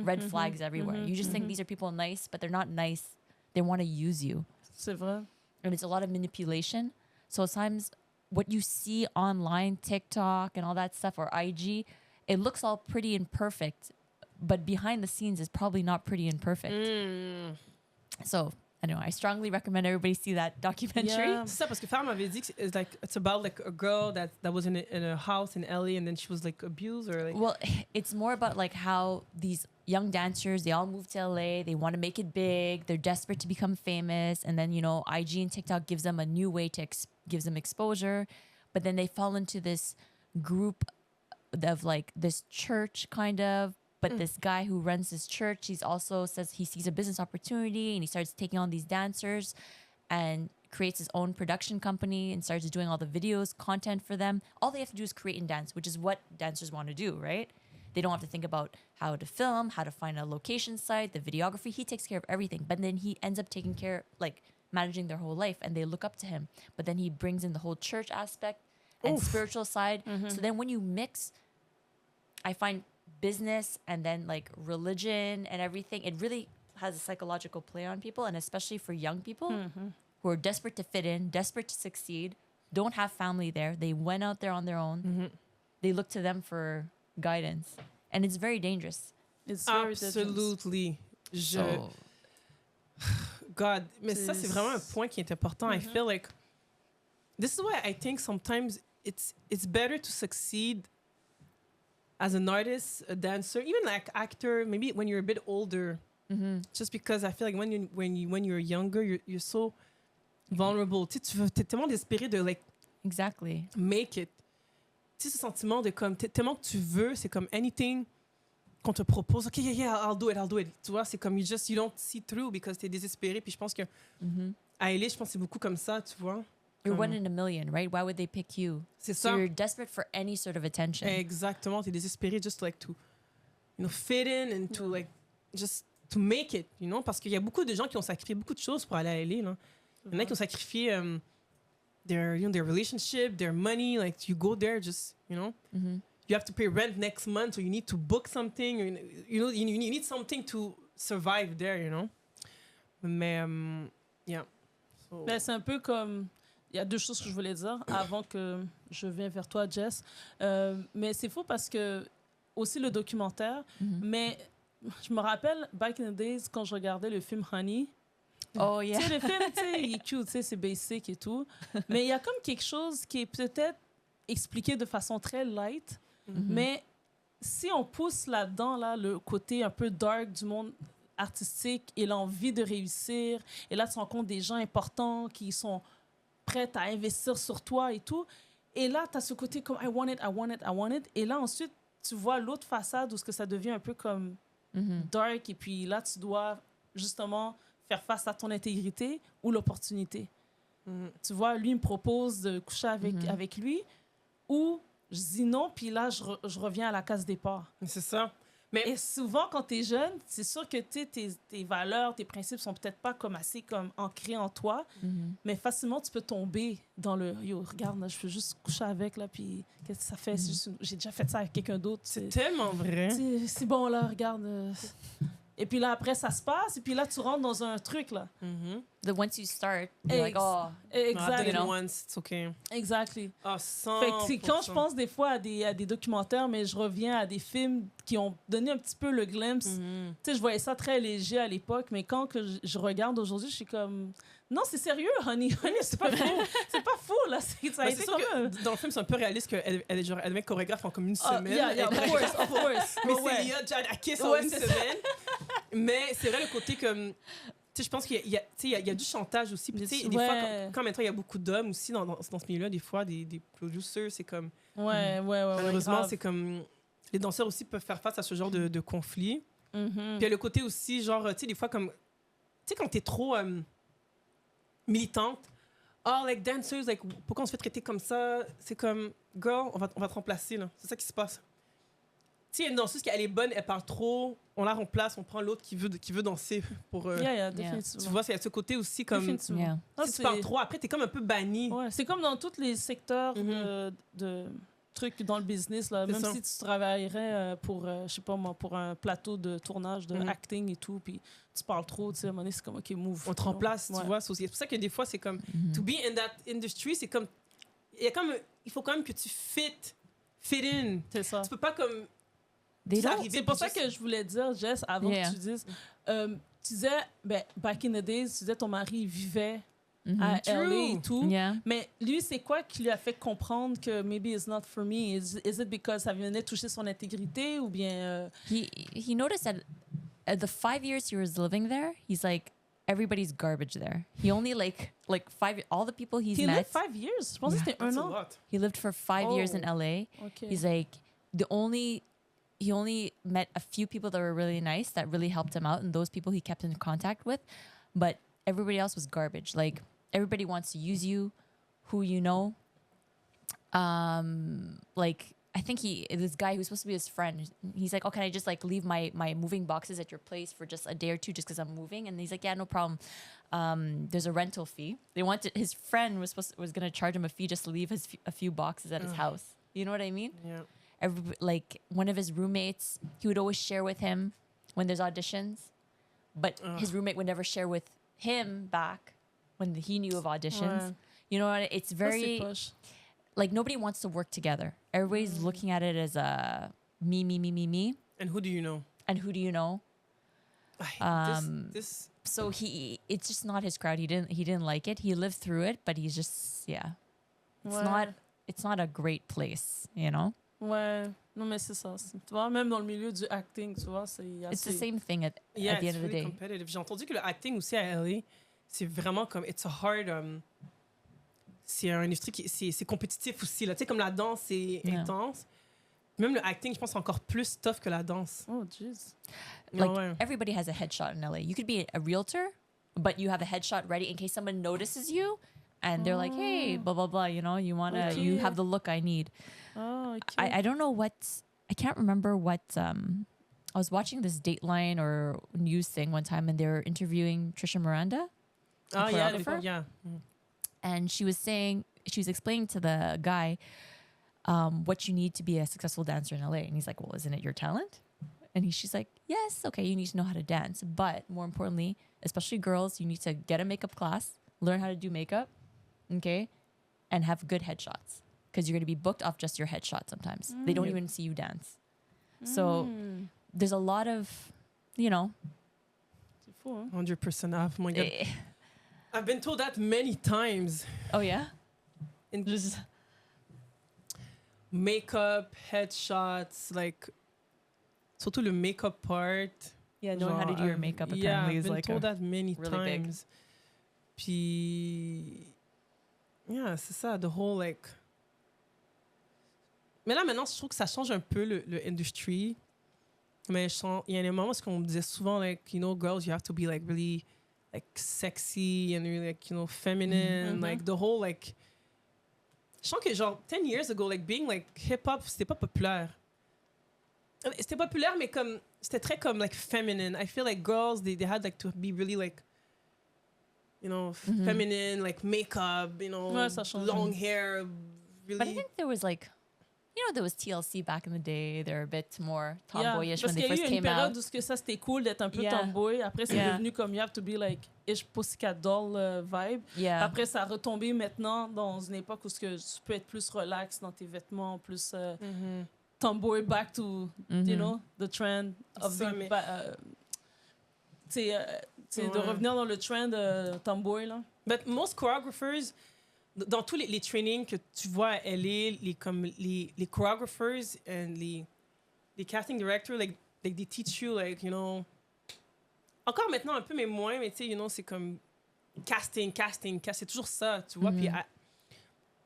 Red flags everywhere. You just think these are people nice, but they're not nice. They want to use you. C'est vrai. And it's a lot of manipulation. So sometimes what you see online, TikTok and all that stuff, or IG, it looks all pretty and perfect, but behind the scenes is probably not pretty and perfect. So I don't know. I strongly recommend everybody see that documentary. Yeah. C'est ça, parce que Femme m'avait dit que it's about like a girl that was in a house in LA and then she was like abused or like... Well, it's more about like how these young dancers, they all move to LA, they want to make it big, they're desperate to become famous, and then, you know, IG and TikTok gives them a new way to gives them exposure, but then they fall into this group of like this church kind of But this guy who runs his church, he's also says he sees a business opportunity and he starts taking on these dancers and creates his own production company and starts doing all the videos, content for them. All they have to do is create and dance, which is what dancers want to do, right? They don't have to think about how to film, how to find a location site, the videography. He takes care of everything. But then he ends up taking care, like managing their whole life, and they look up to him. But then he brings in the whole church aspect and spiritual side. So then when you mix, I find business and then like religion and everything, it really has a psychological play on people, and especially for young people who are desperate to fit in, desperate to succeed, don't have family there. They went out there on their own. They look to them for guidance, and it's very dangerous. It's very Absolutely. God, mais ça, c'est vraiment un point qui est important. I feel like this is why I think sometimes it's better to succeed as an artist, a dancer, even like actor, maybe when you're a bit older. Just because I feel like when you're younger, you're so vulnerable. Tu sais, t'es tellement désespéré de like Exactly. make it. Tu sais, ce sentiment de comme tellement que tu veux, c'est comme anything qu'on te propose. OK, yeah, I'll do it. Tu vois, c'est comme you don't see through because t'es désespéré. Puis je pense que à LA, je pense que c'est beaucoup comme ça, tu vois. You're one in a million, right? Why would they pick you? C'est So ça. you're desperate for any sort of attention. Exactement, t'es désespéré just like to, fit in and to like just to make it, parce qu'il y a beaucoup de gens qui ont sacrifié beaucoup de choses pour aller à LA, là. Il y en a qui ont sacrifié their relationship, their money, like you go there just, you have to pay rent next month, so you need to book something, you need something to survive there, Mais, yeah. So. Ben, c'est un peu comme... Il y a deux choses que je voulais dire avant que je vienne vers toi, Jess. Mais c'est faux parce que, aussi le documentaire, mais je me rappelle, back in the days, quand je regardais le film Honey. Oh, yeah. Tu sais, le film, tu sais, il est cute, tu sais, c'est basic et tout. Mais il y a comme quelque chose qui est peut-être expliqué de façon très light. Mais si on pousse là-dedans, là, le côté un peu dark du monde artistique et l'envie de réussir, et là, tu rencontres des gens importants qui sont prête à investir sur toi et tout. Et là, tu as ce côté comme I want it. Et là, ensuite, tu vois l'autre façade où ce que ça devient un peu comme dark. Et puis là, tu dois justement faire face à ton intégrité ou l'opportunité. Tu vois, lui, il me propose de coucher avec lui ou je dis non, puis là, je reviens à la case départ. C'est ça. Et souvent, quand tu es jeune, c'est sûr que tes valeurs, tes principes sont peut-être pas comme assez comme ancrés en toi, mais facilement, tu peux tomber dans le « Yo, regarde, là, je peux juste coucher avec, là, puis qu'est-ce que ça fait? J'ai déjà fait ça avec quelqu'un d'autre. » C'est tellement vrai. C'est bon, là, regarde. Et puis là, après, ça se passe, et puis là, tu rentres dans un truc, là. The once you start, you're like, oh. Exactly. Once, it's okay. Exactly. Ah, 100%. Fait que c'est quand je pense des fois à des documentaires, mais je reviens à des films qui ont donné un petit peu le glimpse. Tu sais, je voyais ça très léger à l'époque, mais quand que je regarde aujourd'hui, je suis comme... Non, c'est sérieux, Honey, c'est pas fou. C'est pas fou, là. Ça a été sûr comme... que dans le film, c'est un peu réaliste qu'elle devient chorégraphe en comme une semaine. Yeah, of course. Mais c'est Lia Jadakis en une semaine. Mais c'est vrai, le côté comme... Tu sais, je pense qu'il y a du chantage aussi. Puis, tu sais, des fois, quand maintenant, il y a beaucoup d'hommes aussi dans ce milieu-là, des fois, des producers, c'est comme... Malheureusement, c'est comme... Les danseurs aussi peuvent faire face à ce genre de conflit. Puis, il y a le côté aussi, genre, tu sais, des fois, comme... Tu sais, quand t'es trop militante, like, dancers, like, pourquoi on se fait traiter comme ça? C'est comme, girl, on va te remplacer, là. C'est ça qui se passe. Tu sais, il y a une danseuse qui, elle est bonne, elle parle trop, on la remplace, on prend l'autre qui veut danser pour... définitivement. Tu vois, c'est à ce côté aussi comme... Définitivement. Si tu parles trop, après, t'es comme un peu banni. Ouais, c'est comme dans tous les secteurs de trucs dans le business, là. Même si tu travaillerais pour, je sais pas moi, pour un plateau de tournage, de acting et tout, puis tu parles trop, tu sais, à un moment donné, c'est comme, OK, move. On te remplace, tu vois. C'est pour ça que des fois, c'est comme... To be in that industry, c'est comme... Il faut quand même que tu fit in. C'est ça. Tu peux pas comme... C'est pour ça que je voulais dire, Jess, avant que tu dises, tu disais, back in the days, tu disais ton mari vivait à LA et tout. Yeah. Mais lui, c'est quoi qui lui a fait comprendre que maybe it's not for me? Is it because ça venait toucher son intégrité ou bien... He noticed that at the 5 years he was living there, he's like, everybody's garbage there. He only like 5, all the people he's met. He lived 5 years? Je pensais que c'était 1 an. He lived for 5 years in LA. Okay. He's like, the only he only met a few people that were really nice that really helped him out, and those people he kept in contact with. But everybody else was garbage. Like everybody wants to use you, who you know. Like I think this guy who's supposed to be his friend, he's like, oh, can I just like leave my moving boxes at your place for just a day or two just because I'm moving? And he's like, yeah, no problem. There's a rental fee. His friend was going to charge him a fee just to leave a few boxes at his house. You know what I mean? Yeah. Like one of his roommates, he would always share with him when there's auditions, but his roommate would never share with him back when he knew of auditions. Ouais. You know what? It's Ça, c'est very poche. like nobody wants to work together. Everybody's looking at it as a me. And who do you know? And who do you know? This So it's just not his crowd. He didn't like it. He lived through it, but he's just Ouais. It's not a great place, you know. Ouais. Non, mais c'est ça. Tu vois, même dans le milieu du acting, tu vois, c'est It's the assez... same thing at the it's end of the really day. competitive. J'ai entendu que le acting aussi à LA, c'est vraiment comme it's a hard. C'est une industrie qui c'est compétitif aussi là. Tu sais comme la danse c'est Yeah. intense. Même le acting, je pense, c'est encore plus tough que la danse. Oh, jeez. Like Ouais. everybody has a headshot in LA. You could be a realtor, but you have a headshot ready in case someone notices you, and they're like, "Hey, blah blah blah." You know, you Okay. have the look I need. Oh, OK. I don't know I can't remember what. I was watching this Dateline or news thing one time, and they were interviewing Trisha Miranda, Ah, yeah, choreographer? yeah. and she was explaining to the guy what you need to be a successful dancer in LA, and he's like, "Well, isn't it your talent?" And she's like, "Yes, okay, you need to know how to dance, but more importantly, especially girls, you need to get a makeup class, learn how to do makeup, okay, and have good headshots because you're going to be booked off just your headshot sometimes. They don't even see you dance. So there's a lot of, you know, C'est fou, hein? 100% off. Oh my God. eh, I've been told that many times. oh yeah, In just makeup, headshots, like surtout le makeup part. yeah, knowing how to do your makeup apparently I've is been like told that many really big. times. Puis, yeah, c'est ça, the whole like. Mais là maintenant, je trouve que ça change un peu le industry. Mais il y a des moments où on me disait souvent like, you know, girls, you have to be like really like sexy and really like, you know, feminine, Mhm. like the whole like. Je sens que genre 10 years ago, like being like hip hop, c'était pas populaire. C'était populaire, mais comme c'était très comme like feminine. I feel like girls, they had like to be really like, you know, feminine, like makeup, you know, Ouais, ça change. long hair, really. But I think there was like, you know, there was TLC back in the day. They're a bit more Yeah, tomboyish parce when they qu'il y a first eu une came période out. où ce que ça c'était cool d'être un peu Yeah. tomboy. Après, c'est Yeah. devenu comme you have to be like ish Pussycat Doll vibe. Yeah. Après, ça a retombé maintenant dans une époque où ce que tu peux être plus relax dans tes vêtements, plus Mhm. tomboy, back to, you Mhm. know, the trend of Ça, being mais- tu sais, de Ouais. revenir dans le trend tomboy, là. But most choreographers, dans tous les trainings que tu vois à LA, les choreographers and les casting directors, like they teach you, like, you know, encore maintenant un peu, mais moins, mais tu sais, you know, c'est comme casting, c'est toujours ça, tu vois. Puis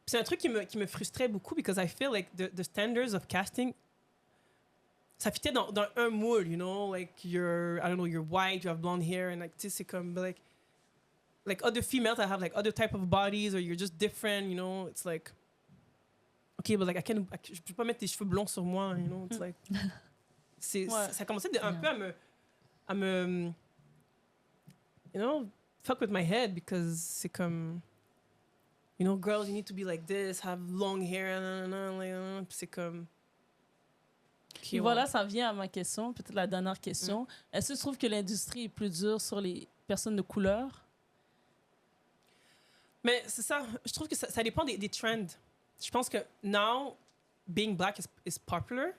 c'est un truc qui me frustrait beaucoup because I feel like the standards of casting, ça fitait dans un moule, you know, like you're white, you have blonde hair, and like, tu sais, c'est comme, like other females that have like other type of bodies or you're just different, you know, it's like, okay, but like je peux pas mettre des cheveux blonds sur moi, you know, it's like, Ouais. ça commençait un peu à me, you know, fuck with my head because c'est comme, you know, girls, you need to be like this, have long hair, like, c'est comme. Et voilà, ça vient à ma question, peut-être la dernière question. Est-ce que tu trouves que l'industrie est plus dure sur les personnes de couleur? Mais c'est ça, je trouve que ça dépend des trends. Je pense que now, being black is popular.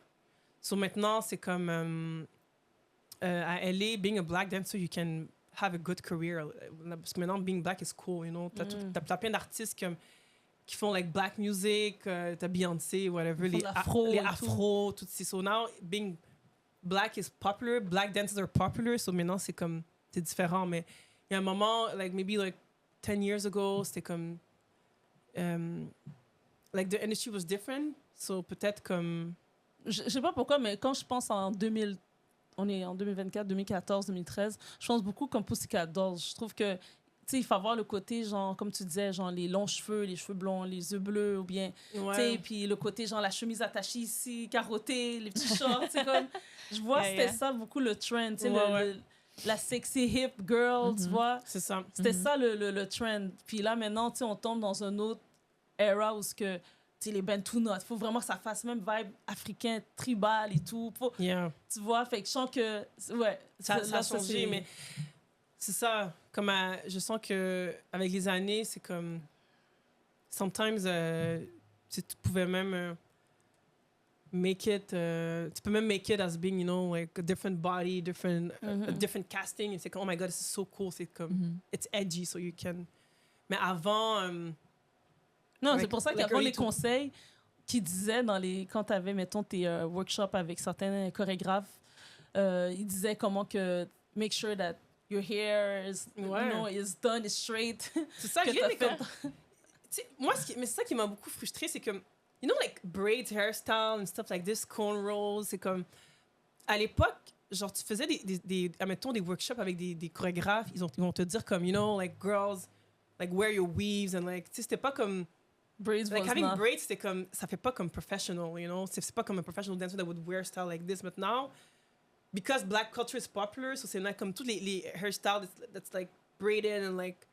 So maintenant, c'est comme à LA, being a black dancer, you can have a good career. Parce que maintenant, being black is cool, you know. T'as plein d'artistes qui font like black music, t'as Beyoncé, whatever, les afro, tout ça. So now, being black is popular, black dancers are popular, so maintenant, c'est différent. Mais il y a un moment, like maybe like 10 years ago, c'était comme like the industry was different, so peut-être comme je sais pas pourquoi, mais quand je pense en 2000, on est en 2024, 2014, 2013, je pense beaucoup comme Pussycat Dolls. Je trouve que, tu sais, il faut avoir le côté, genre, comme tu disais, genre, les longs cheveux, les cheveux blonds, les yeux bleus, ou bien, tu sais, puis le côté, genre, la chemise attachée ici, carottée, les petits shorts, tu sais, comme, je vois, c'était ça beaucoup le trend, tu sais, la sexy hip girl, tu vois. C'est ça. C'était ça le trend. Puis là, maintenant, tu sais, on tombe dans un autre era où ce que les Bentouna, il faut vraiment que ça fasse même vibe africain, tribal et tout. Tu vois, fait que je sens que... Ouais, ça a changé, mais c'est ça. Comme je sens que avec les années, c'est comme... Sometimes, tu pouvais même... make it... tu peux même make it as being, you know, like a different body, a different casting. Et c'est comme, oh my God, this is so cool. C'est comme... It's edgy, so you can... Mais avant... non, c'est pour ça qu'avant les conseils qu'ils disaient quand tu avais, mettons, tes workshops avec certains chorégraphes, ils disaient comment que make sure that your hair is, you know, is done, is straight. C'est ça, moi, mais c'est ça qui m'a beaucoup frustrée, c'est que, you know, like braids, hairstyle and stuff like this, cornrows, c'est comme, à l'époque, genre, tu faisais mettons, des workshops avec des chorégraphes, ils vont te dire comme, you know, like girls, like wear your weaves, and like, tu sais, c'était pas comme, braids like having braids, c'était comme, ça fait pas comme professional, you know, c'est pas comme a professional dancer that would wear style like this, but now, because black culture is popular, so c'est like comme tous les hairstyles that's like braided and like,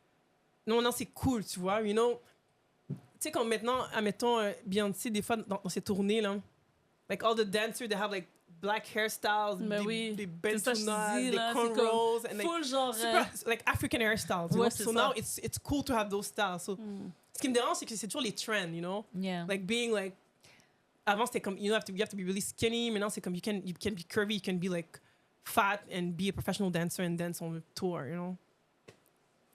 non, c'est cool, tu vois, you know, tu sais, comme maintenant, admettons, Beyoncé, des fois, dans ses tournées, là, like all the dancers, they have like black hairstyles, des Bentouna, des cornrows, and like, full genre, super, like African hairstyles, you know? So now it's cool to have those styles, so... Ce qui me dérange, c'est que c'est toujours les trends, you know? Yeah. Like being like... Avant, c'était comme, you have to be really skinny. Maintenant, c'est comme, you can be curvy, you can be like fat and be a professional dancer and dance on the tour, you know?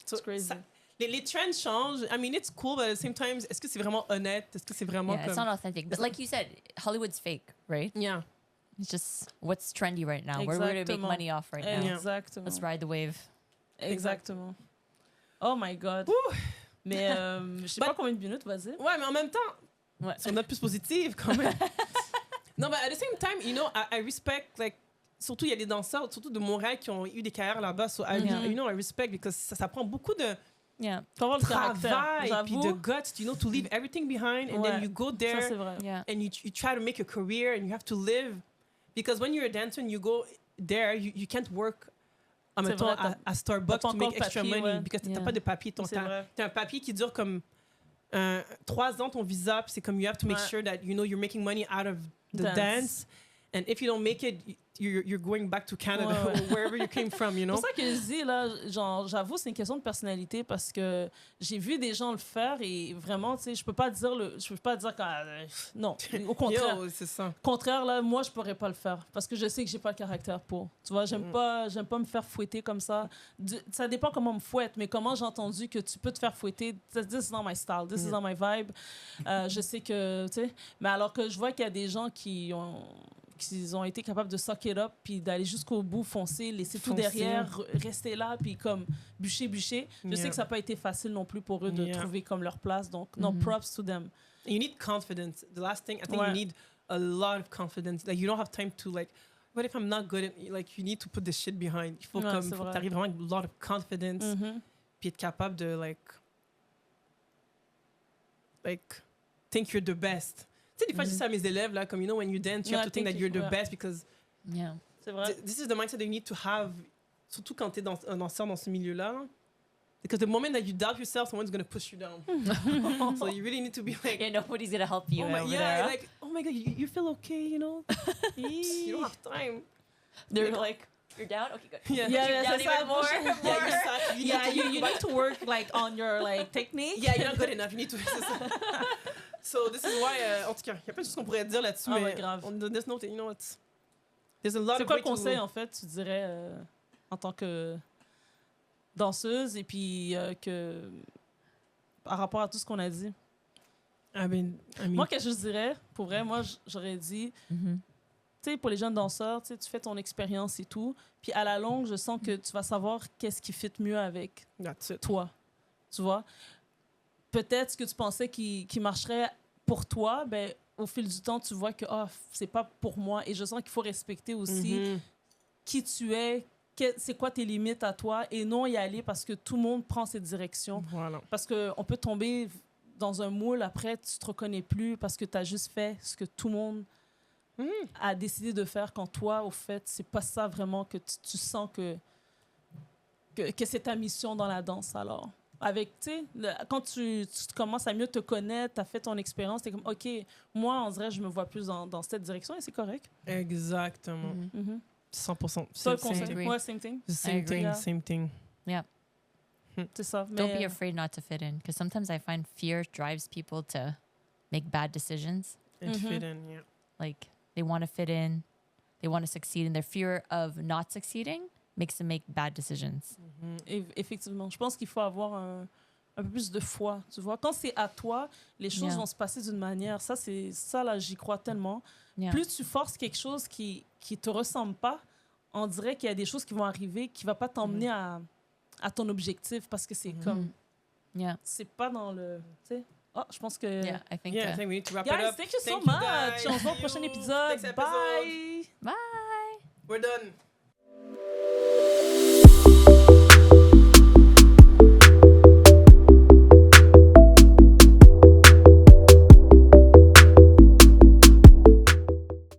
So, it's crazy. Les trends changent. I mean, it's cool, but at the same time, est-ce que c'est vraiment honnête? Est-ce que c'est vraiment it's not authentic. But like you said, Hollywood's fake, right? Yeah. It's just what's trendy right now. Exactement. We're going to make money off right now. Exactement. Let's ride the wave. Exactement. Oh my God. Ouh. Mais je sais pas combien de minutes, vas-y. Ouais, mais en même temps, c'est une note plus positive quand même. Non, mais at the same time, you know, I respect, like, surtout il y a des danseurs, surtout de Montréal, qui ont eu des carrières là-bas. So, you know, I respect, because ça prend beaucoup de travail, puis de guts, you know, to leave everything behind, and then you go there, ça, c'est vrai. And you try to make a career, and you have to live. Because when you're a dancer and you go there, you can't work en même temps à Starbucks to make extra money, because t'as pas de papier. T'as un papier qui dure comme 3 ans, ton visa, puis c'est comme you have to make sure that, you know, you're making money out of the dance. And if you don't make it, you're going back to Canada or wherever you came from, you know? C'est pour ça que je dis, là, genre, j'avoue, c'est une question de personnalité, parce que j'ai vu des gens le faire et vraiment, tu sais, je peux pas dire que... non, au contraire. C'est ça. Au contraire, là, moi, je pourrais pas le faire parce que je sais que j'ai pas le caractère pour. Tu vois, j'aime pas me faire fouetter comme ça. Ça dépend comment on me fouette, mais comment j'ai entendu que tu peux te faire fouetter. This is not my style, this is not my vibe. Je sais que, tu sais, mais alors que je vois qu'il y a des gens qui ont été capables de suck it up, puis d'aller jusqu'au bout, foncer, laisser tout derrière, rester là, puis comme bûcher. Je sais que ça n'a pas été facile non plus pour eux de trouver comme leur place, donc no props to them. You need confidence. The last thing, I think you need a lot of confidence. Like, you don't have time to, like, what if I'm not good at, like, you need to put the shit behind. Il faut que tu arrives vraiment avec a lot of confidence, puis être capable de, like, think you're the best. Tu sais, des fois, je dis ça à mes élèves, là, comme, you know, when you dance, you have to think that you're the best, because c'est vrai. This is the mindset that you need to have, surtout quand tu es un danseur dans ce milieu-là. Because the moment that you doubt yourself, someone's going to push you down. So you really need to be like... Yeah, nobody's going to help you over there. Huh? Like, oh my God, you feel okay, you know? You don't have time. They're like... You're down? Okay, good. Yeah, down even more. You need to work, like, on your, like, technique. Yeah, you're not good enough. You need to... So this is why, en tout cas, il y a plein de choses qu'on pourrait dire là-dessus, mais grave. On this note, you know what? There's a lot C'est of quoi le conseil, en fait, tu dirais, en tant que danseuse, et puis que par rapport à tout ce qu'on a dit? Moi, qu'est-ce que je dirais? Pour vrai, moi, j'aurais dit, tu sais, pour les jeunes danseurs, tu fais ton expérience et tout, puis à la longue, je sens que tu vas savoir qu'est-ce qui fit mieux avec toi, tu vois? Peut-être ce que tu pensais qui marcherait pour toi, ben au fil du temps, tu vois que c'est pas pour moi. Et je sens qu'il faut respecter aussi qui tu es, c'est quoi tes limites à toi, et non y aller parce que tout le monde prend cette direction. Voilà. Parce qu'on peut tomber dans un moule, après, tu te reconnais plus parce que tu as juste fait ce que tout le monde a décidé de faire, quand toi, au fait, c'est pas ça vraiment que tu sens que c'est ta mission dans la danse, alors. Avec, tu sais, quand tu commences à mieux te connaître, tu as fait ton expérience, tu es comme, OK, moi, on dirait, je me vois plus dans cette direction, et c'est correct. Exactement. 100%. C'est le conseil. agree. Ouais, same thing. Same thing, Yeah. same thing. Yeah. C'est ça. Don't be afraid not to fit in, because sometimes I find fear drives people to make bad decisions. And fit in, yeah. Like they want to fit in, they want to succeed, and their fear of not succeeding makes them make bad decisions. Effectivement. Je pense qu'il faut avoir un peu plus de foi, tu vois. Quand c'est à toi, les choses vont se passer d'une manière. Ça, là, j'y crois tellement. Yeah. Plus tu forces quelque chose qui te ressemble pas, on dirait qu'il y a des choses qui vont arriver qui ne vont pas t'emmener à ton objectif, parce que c'est comme... Yeah. C'est pas dans le... Tu sais? Je pense que... Yeah, I think. Yeah, I think we need to wrap it Guys, up. thank you so Thank much. guys. On se voit au prochain See you épisode. next episode. Bye! Bye. We're done.